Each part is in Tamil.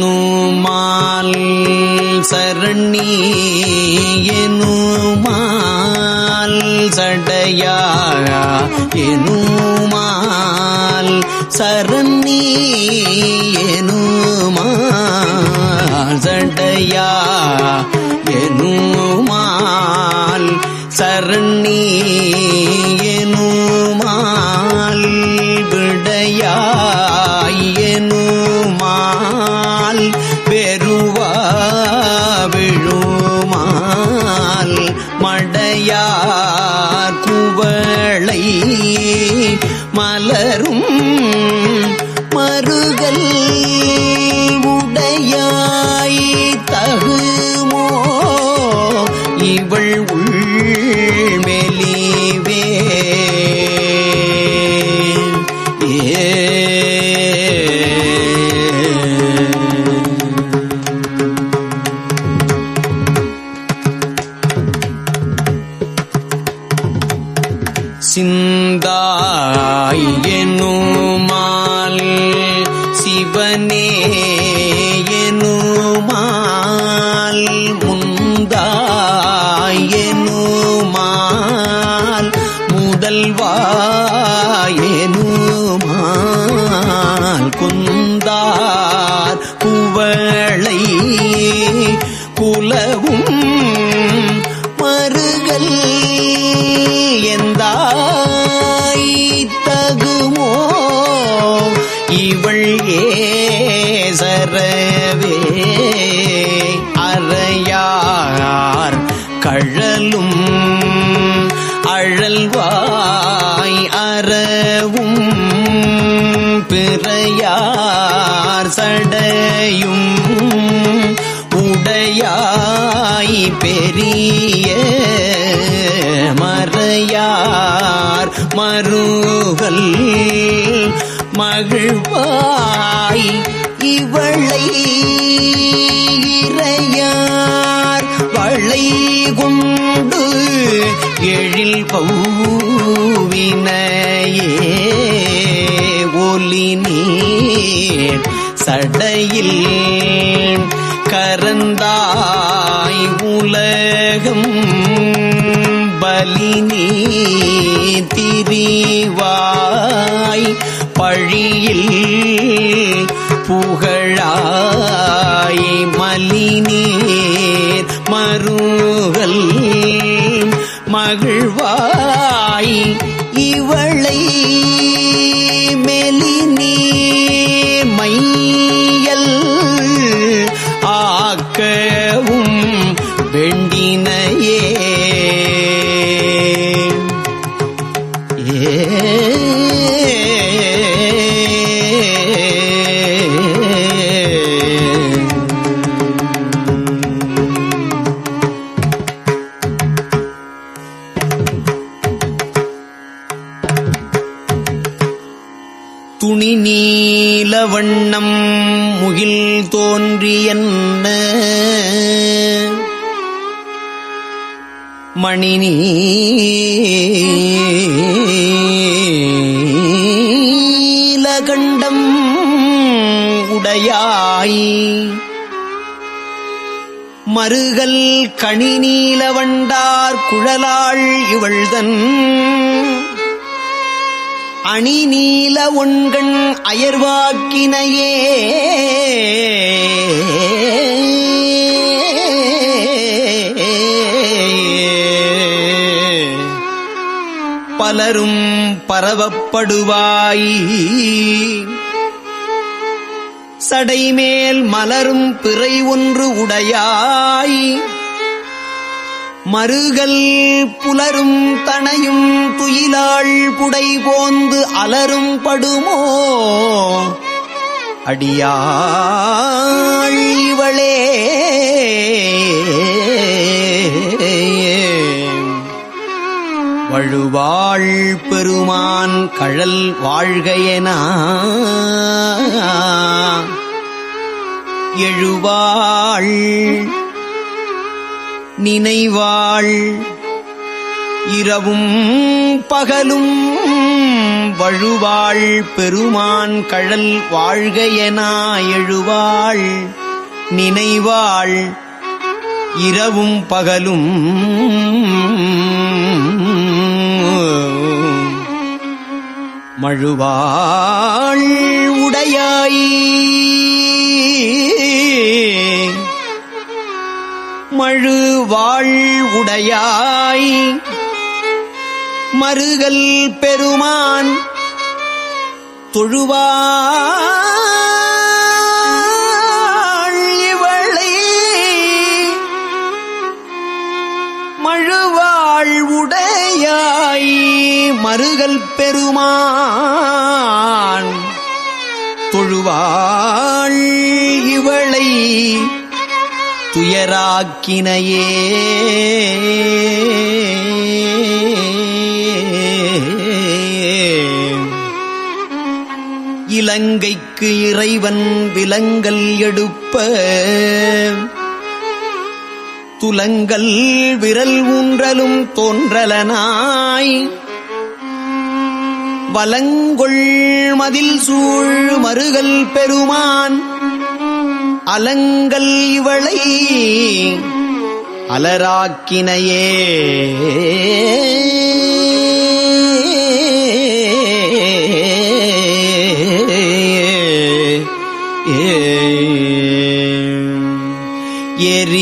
சடையாயெனுமால் சரணி எனுமால் சடையாயெனுமால் சரணி எனுமால் சடையாயெனுமால் சரணி எனுமால் விடையாயெனுமால் பெருவா விழுமால் மடையார் குவளை மலரும் மருகல் உடையாய் தகுமோ இவள் உள்மெலிவே சிந்தாய் எனுமால் சிவனே எனுமால் முந்தாய் எனுமால் முதல்வாய் எனுமால் குந்தார் குவளை குலவும் மருகல் எந்தாய் தகுமோ இவள் ஏசரவே அறையார் கழலும் அழல்வாய் அறவும் பிறையார் சடையும் உடையாய் பெரிய மறையார் மருகல் மகிழ்வாய் இவளை இறையார் வளை கொண்டு எழில் பௌவினையே ஒலி நீர் சடையில் கரந்தாய் உலகம் பலினீ திரிவாய் பழியில் புகழாய் மலினீர் மருகல் மகிழ்வாய் இவளை மெலினீர் மையல் ஆக்கவும் வெண்டினையே துணி நீல வண்ணம் முகில் தோன்றியன்ன மணி நீலகண்டம் உடையாய் மருகல் கணி நீல வண்டார் குழலாள் இவள்தன் அணி நீல ஒண்கண் அயர்வாக்கினையே பலரும் பரவப்படுவாய் சடைமேல் மலரும் பிறை ஒன்று உடையாய் மருகல் புலரும் தனையும் துயிலாள் புடை போந்து அலரும் படுமோ அடியாள் இவளே வழுவாள் பெருமான் கழல் வாழ்கையென எழுவாள் நினைவாள் இரவும் பகலும் வழுவாள் பெருமான் கழல் வாழ்கையனா எழுவாள் நினைவாள் இரவும் பகலும் மழுவாள் உடையாய் மழுவாள் உடையாய் மருகல் பெருமான் தொழுவாள் இவளை மழுவாள் உடையாய் மருகல் பெருமான் தொழுவாள் இவளை துயராக்கினையே இலங்கைக்கு இறைவன் விலங்கல் எடுப்ப துலங்கல் விரல் ஊன்றலும் தோன்றலனாய் வலங்கொள் மதில் சூழ் மருகல் பெருமான் அலங்கல் இவளை அலராக்கினையே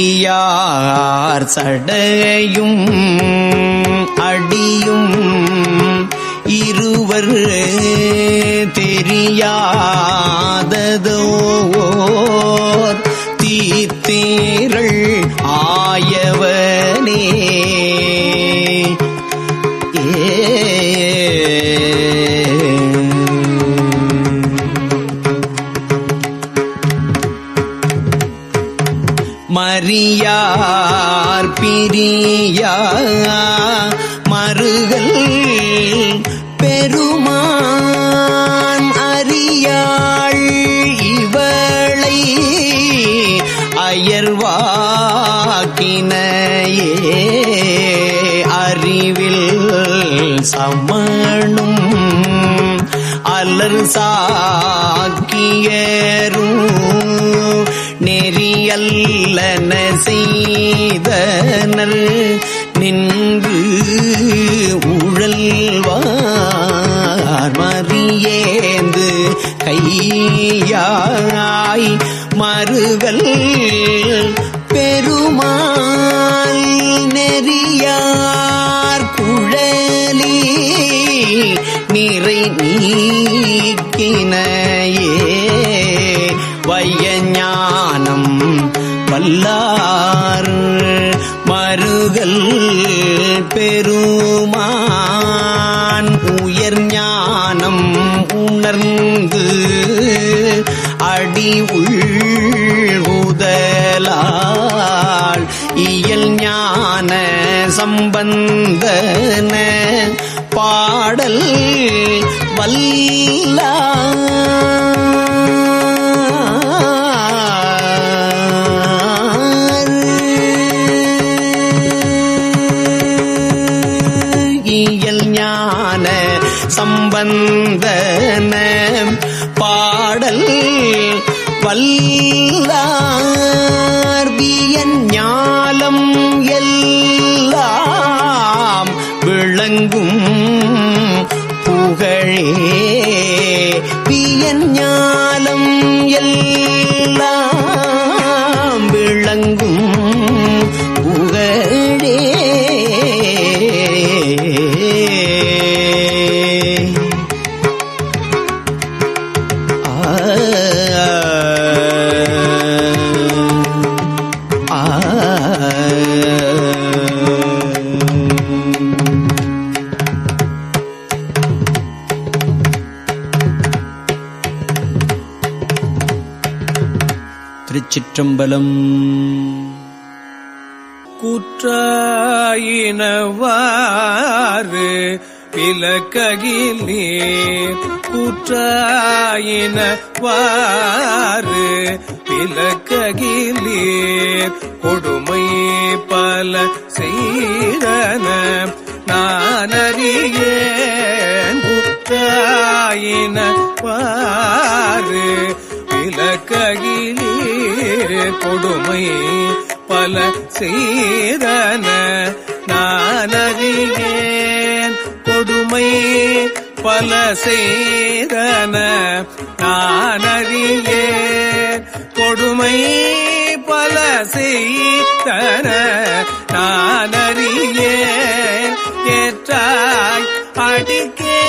எரியார் சடையும் அடியும் இருவர் தெரியாததோர் தீத்தேரள் ஆயவனே மறியார் பிரியா மருகல் பெருமான் அறியாள் இவளை அயர்வாக்கினையே அறிவில் சமணும் அலர் சாக்கியரும் நெறியல்லன செய்தனர் நின்று உழல்வார் மறியேந்து கையாய் மருகல் பெருமாள் நெறியார் குழலி நிறை நீக்கினையே வையஞானம் வல்லார் மருகல் பெருமான் உயர் ஞானம் உணர்ந்து அடி உள்வுதலால் இயல் ஞான சம்பந்தன பாடல் வல்லார் இயல் ஞான சம்பந்தன பாடல் வல்லார் வியன் ஞாலம் எல்லாம் விளங்கும் புகழே வியன் ஞாலம் எல்லாம் விளங்கும் புகழே திருச்சிற்றம்பலம். கூற்றாயினவாறு விலக்ககிலே கூற்றாயினவாறு விலக்ககிலே கொடுமை பல செய்தன நான் அறியேன். கூற்றாயினவாறு வாரு விலக்ககிலே கொடுமை பல செய்தன நான் அறியேன். கொடுமை பல செய்தன நான் அறியேன். கொடுமை பல செய்தன நான் அறியேன். ஏற்றாய் அடிக்கே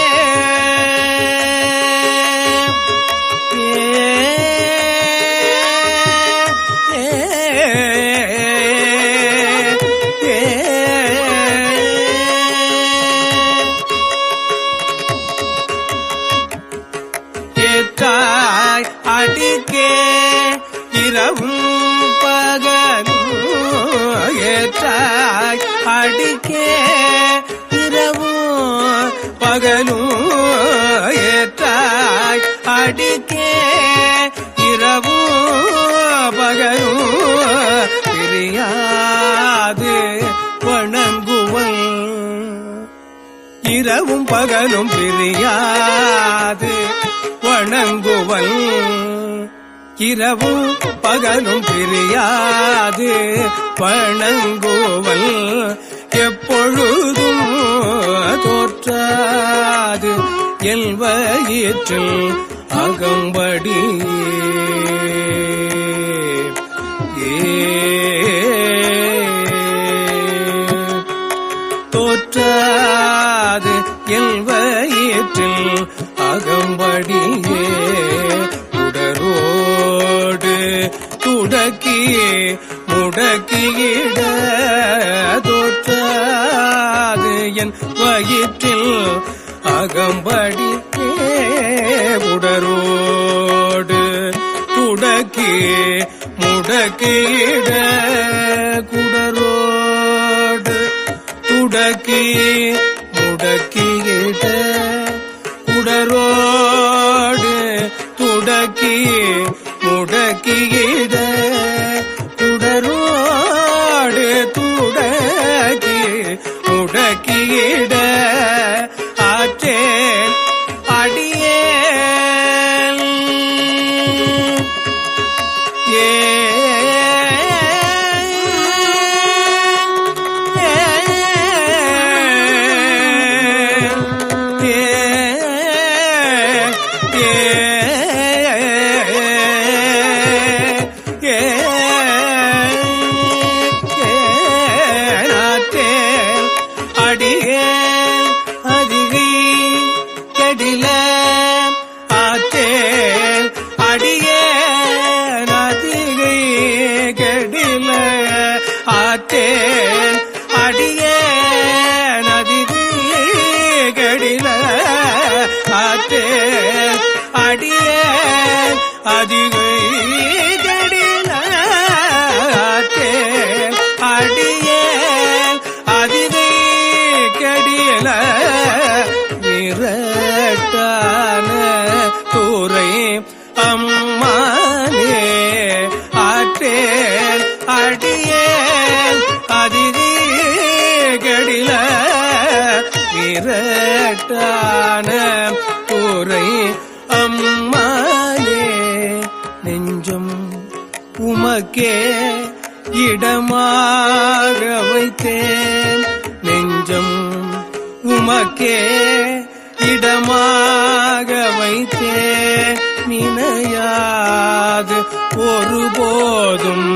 ஏற்றாய் அடிக்கே இரவும் பகலும். ஏற்றாய் அடிக்கே இரவும் பகலும். ஏற்றாய் அடிக்கே இரவும் பகலும். பிரியாது வணங்குவன் இரவும் பகலும் பிரியாது வணங்குவன். இரவும் பகலும் பிரியாது வணங்குவன். எப்பொழுதும் தோற்றாது என் வயிற்றில் அகம்படி. தோற்றாது என் வயிற்றில் அகம்படியே. உடரோடு துடக்கியே முடக்கியிட தோற்றாது என் வயிற்றில் அகம்படியே. உடரோடு துடக்கியே முடக்கியிட குடரோடு துடக்கி முடக்கியிட. குடரோடு துடக்கி முடக்கியிட. குடரோடு துடக்கி முடக்கியிட. ஆற்றேன் அடியேன் அடியேன் அதிகை கடில. ஆற்றேன் அடியேன் அதிகை கடில. ஆற்றேன் அடியேன் அதிகை கடில. ஆற்றேன் அடியேன் அதிகை கடில. ஆற்றேன் அடியேன் அதிகை கடில. விரட்டான துறை அம்மானே. ஆற்றேன் அடியேன் அதிகை கடில. விரட்டான துறை அம்மானே. நெஞ்சம் உமக்கே இடமாக வைத்தேன். நெஞ்சம் உமக்கே இடமாக வைத்தேன். நினையாது ஒருபோதும்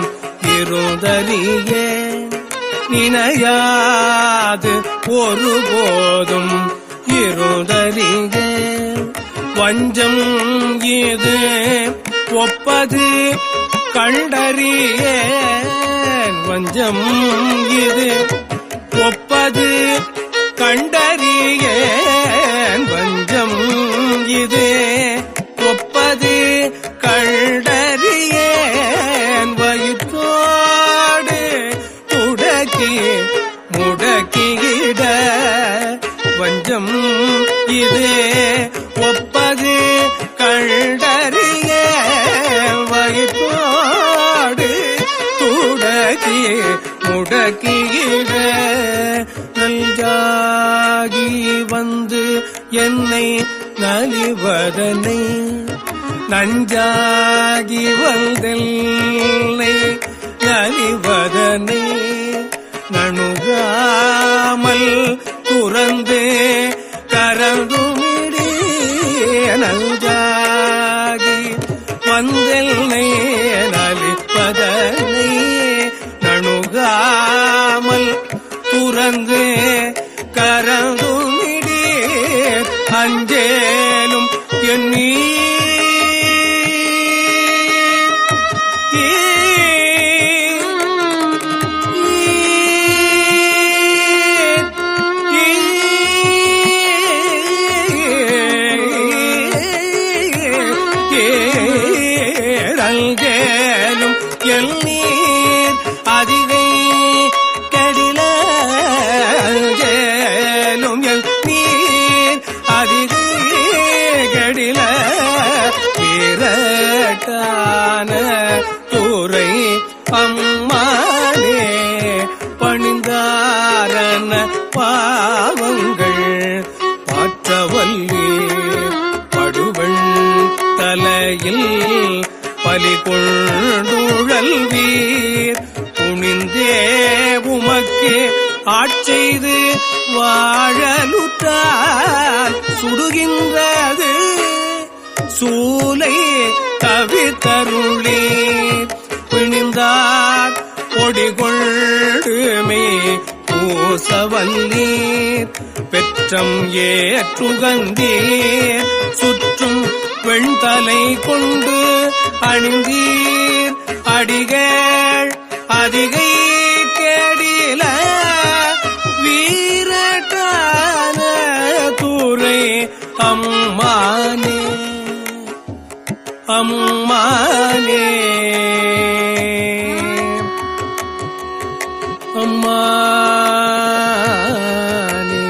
இருந்தறியே. நினையாது ஒருபோதும் இருந்தறியே. வஞ்சம் இது ஒப்பது கண்டறியேன். வஞ்சம் இது ஒப்பது கண்டறியேன். வஞ்சம் இது ஒப்பது கண்டறியேன். வயிற்றோடு துடக்கி முடக்கிட. வஞ்சம் இது ஒப்பது கண்டறியேன். வயிற்றோடு துடக்கி முடக்கிட. நல்காகி வந்த நலிவதனை நஞ்சாகி வந்தெல்லை நலிவதனை நணுகாமல் துறந்து கரந்துமிடி நஞ்சாகி வந்தெல்லை நலிப்பதனை நணுகாமல் துறந்து கரந்துமிடி அஞ்சேலும் எண்ணி அஞ்சேலும் எண்ணீர் அதிகை கடில அஞ்சேலும் எண்ணீர் அதிகை கடில வீரட்டான துறை அம்மானே பணிந்தாரன பாவங்கள் பாற்றவல்லி படுவன் தலையில் பலி கொண்டுழல் வீர் துணிந்தே உமக்கு ஆட்செய்து வாழலுற்றால் சுடுகின்றது சூலை தவித்தருளே பிணிந்தார் கொடிகொள்ளுமே பூசவல்லீர் பெற்றம் ஏற்றுகந்தீர் சுற்றும் வெண்தலை கொண்டு அணிந்தீர் அடிகள் அதிகை கேடில வீரட்டான துறை அம்மானே அம்மானே அம்மானே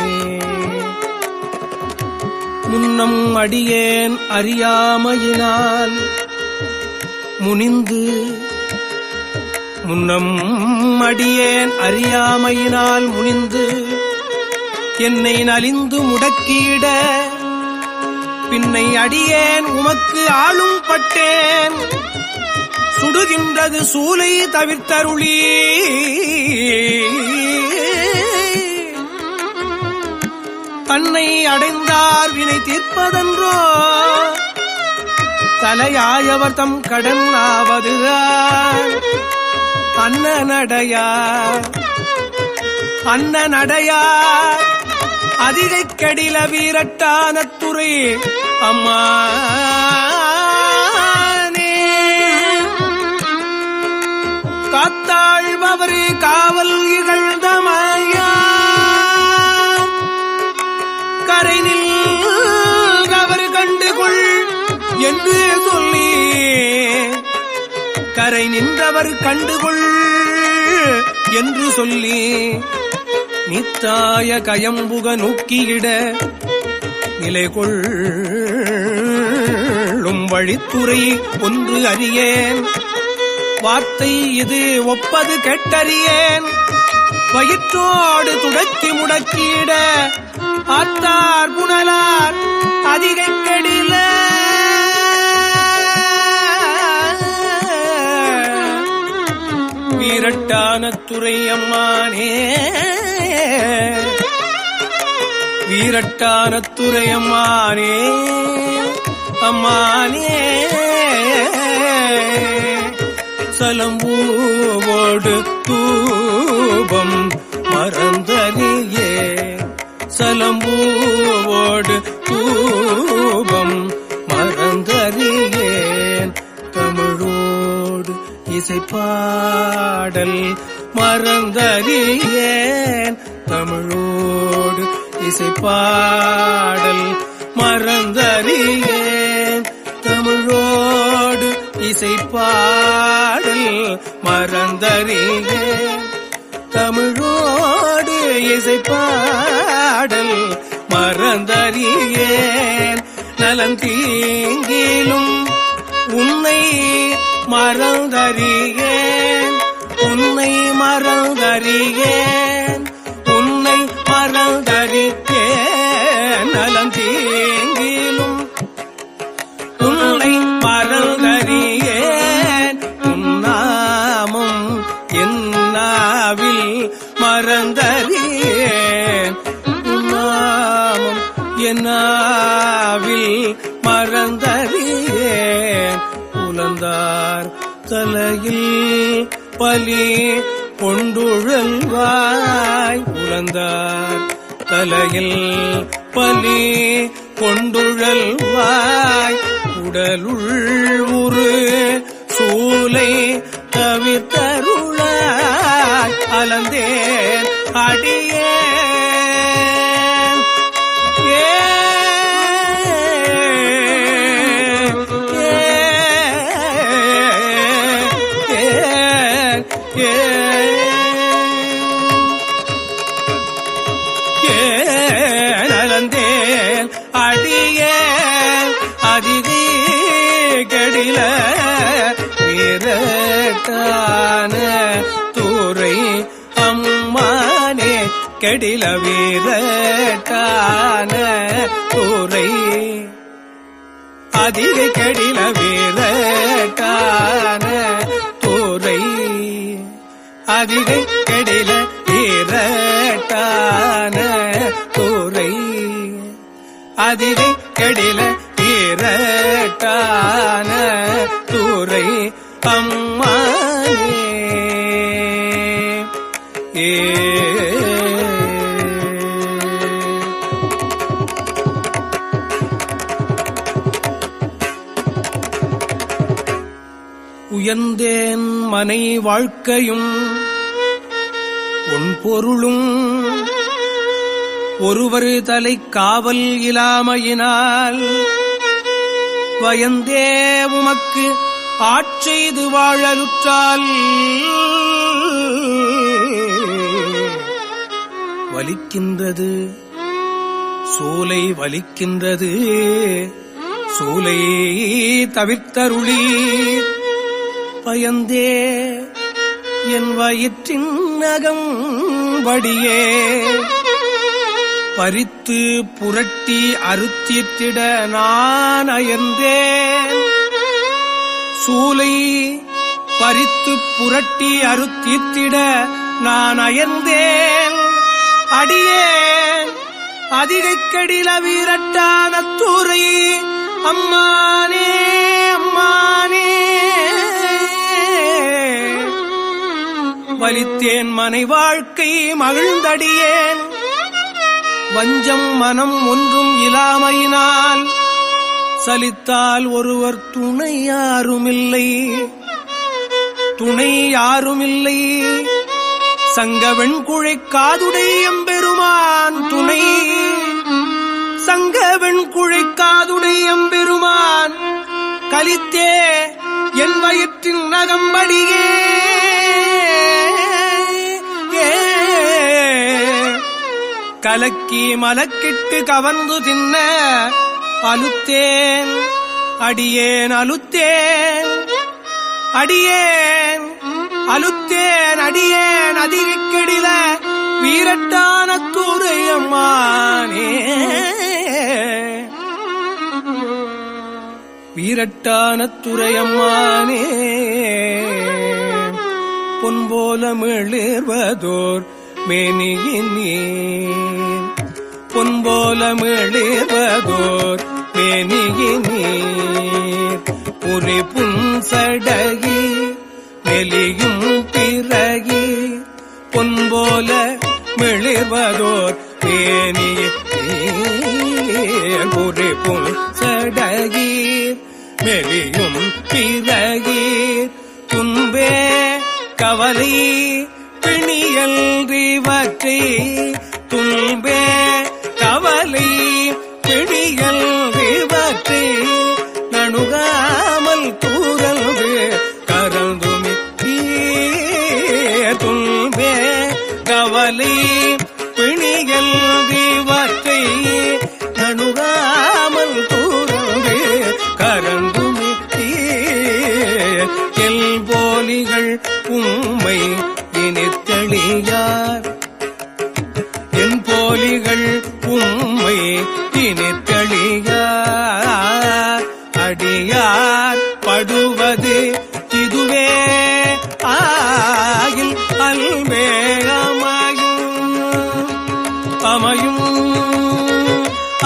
முன்னம் அடியேன் அறியாமையினால் முனிந்து முன்னம் அடியேன் அறியாமையினால் முனிந்து என்னை நலிந்து முடக்கிட பின்னை அடியேன் உமக்கு ஆளும் பட்டேன் சுடுகின்றது சூலை தவிர்த்தருளி தன்னை அடைந்தார் வினை தீர்ப்பதன்றோ தலையாயவர் தம் கடன் ஆவதுதான் அண்ணனடையா அதிகை கடில வீரட்டான துறை அம்மானே காத்தாழ்பவரு காவல் இகழ்ந்தமாயா கரை நில்கவர் கண்டுகொள் என்று சொல்லி கரை நின்றவர் கண்டுகொள் என்று சொல்லி நித்தாய கயம்புக நோக்கியிட நிலை கொள்ளும் வழித்துறை ஒன்று அறியேன் வார்த்தை இது ஒப்பது கெட்டறியேன் வயிற்றோடு துடக்கி முடக்கியிட ஆத்தார் புனலார் அதிகை கெடில வீரட்டான துறை அம்மானே வீரட்டான துறை அம்மானே அம்மானே சலம்பூவோடு தூபம் மறந்தனியே சலம்பூவோடு தூபம் மறந்தறியேன் தமிழோடு இசைப்பாடல் மறந்தறியேன் தமிழோடு இசைப்பாடல் மறந்தறியேன் தமிழோடு இசைப்பாடல் மறந்தறியேன் தமிழோடு இசைப்பாடல் மறந்தறியேன் நலன் தீங்கிலும் உன்னை மறந்தறியேன் உன்னை மறந்தறியேன் உன்னை மறந்தறியேன் நலன் தீங்கிலும் நாவில் மறந்தறியேன் உலந்தார் தலையில் பலி கொண்டுழல்வாய் உலந்தார் தலையில் பலி கொண்டுழல்வாய் உடலுள் உரு சூலை தவிர்த்தருளாய் அலந்தேன் அடியே நலந்தேன் அடியே அதிதி கடில வீரட்டான தூரை அம்மானே கடில வீரட்டான தூரை அதிக கடில வீரட்டான தூரை அதிக கடில வீரட்டான தூரை அதிக கடில வீரட்டான தூரை அம்மானே உயர்ந்தேன் மனை வாழ்க்கையும் உன் பொருளும் ஒருவர் தலை காவல் இலாமையினால் வயந்தே உமக்கு ஆட்செய்து வாழலுற்றால் வலிக்கின்றது சூலை வலிக்கின்றது சூலை தவிர்த்தருளீர் பயந்தே என் வயிற்றின் நகம் வடியே பறித்து புரட்டி அறுத்திட்டிட நான் அயர்ந்தேன் சூலை பறித்து புரட்டி அறுத்திட்டிட நான் அயர்ந்தேன் அடியேன் அதிகைக்கடில வீரட்டான தூரை அம்மானே அம்மானே வலித்தேன் மனை வாழ்க்கை மகிழ்ந்தடியேன் வஞ்சம் மனம் ஒன்றும் இலாமையினால் சலித்தால் ஒருவர் துணை யாருமில்லை துணை யாருமில்லை சங்கவெண்குழை காதுடை எம்பெருமான் துணை சங்கவெண்குழை காதுடை எம்பெருமான் கலித்தே என் வயிற்றின் நகம்படியே கலக்கி மலக்கிட்டு கவர்ந்து தின்ன அலுத்தேன் அடியேன் அலுத்தேன் அடியேன் அலுத்தேன் அடியேன் அதிகக்கெடில வீரட்டான தூரையம்மானே வீரட்டான துரையம்மானே பொன்போல மிளிர்வதோர் மேனியினீர் பொன்போல மிளிர்வதோர் மேனியினீர் புரி புன்சடகி மெலியும் பிறகி பொன்போல மிளிர்வதோர் மேனியினீர் புரி புன்சடகி மெலியும் பிறகீர் துன்பே கவலை பிணியல்றிவற்றை துன்பே கவலை பிணியல்றிவற்றை நணுகாமல் தூரல்று கரந்துமித்தீ துன்பே கவலை பிணியல்றிவற்றை நணுகாமல் தூரல்று கரந்துமித்தீ எல்போலிகள் உம்மை இனித்தளியார் என் போலிகள் உம்மை இனித்தளியார் அடியார் படுவது இதுவே ஆகில் அல்வே அமையும் அமையும்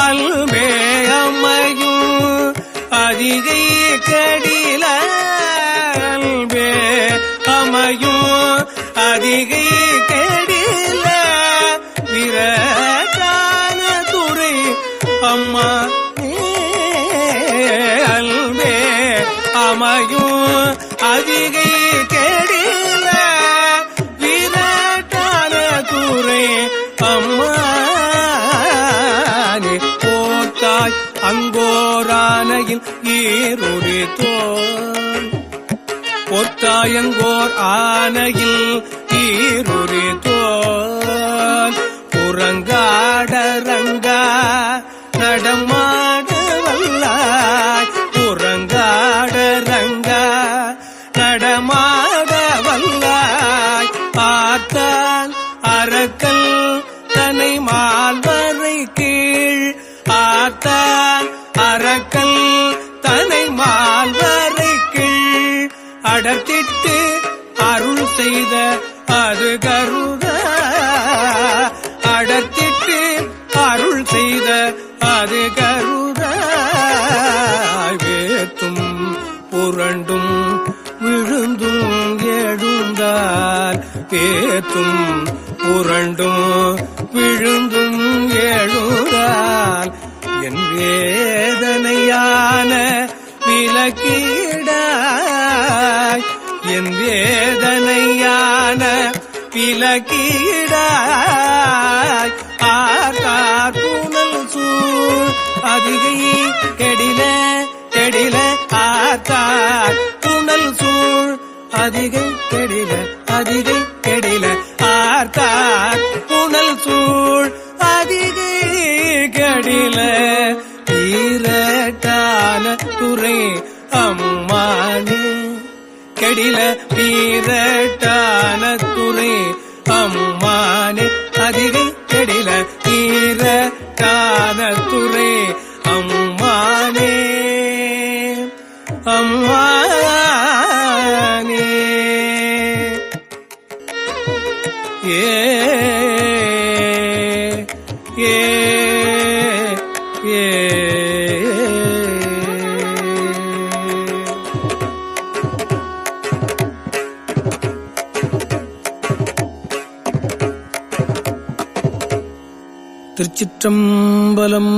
அல்வே அதிகை கெடில விரட்டான துறை அம்மா அல்வே அமையும் அதிகை கெடில விரட்டான துறை அம்மா போத்தாய் அங்கோரானையில் ஈருரித்தோன் பொத்தாயங்கோர் ஆனையில் ஈருரித்தோன் புறங்காடரங்கா நடமாட வல்லாய் புறங்காடரங்கா நடமாட வல்லாய் பார்த்தான் அரக்கல் தனை மால்வரை கீழ் ஆத்தான் அரக்கல் தனை மால்வரை கீழ் அடர்த்திட்டு அருள் செய்த அது கருத அடர்த்திட்டு அருள் செய்த அது கருத வேத்தும் புரண்டும் விழுந்தும் எழுந்தால் வேத்தும் புரண்டும் விழுந்தும் எழுந்தால் என் வேதனையான விலக்கீடாய் என் வேதனையான விலக்கீடாய் ஆர்கார் புனல் சூழ் அதிகை கெடில கெடில ஆர்கார் புனல் சூழ் அதிகை கெடில அதிகை கெடில ஆர்கார் புனல் சூழ் அதிகை கெடில வீரட்டான துறை அம்மானே கெடில வீரட்டான துறை அம்மானே அதிகை கெடில வீரட்டான துறை அம்மானே அம்மானே திருச்சிற்றம்பலம்.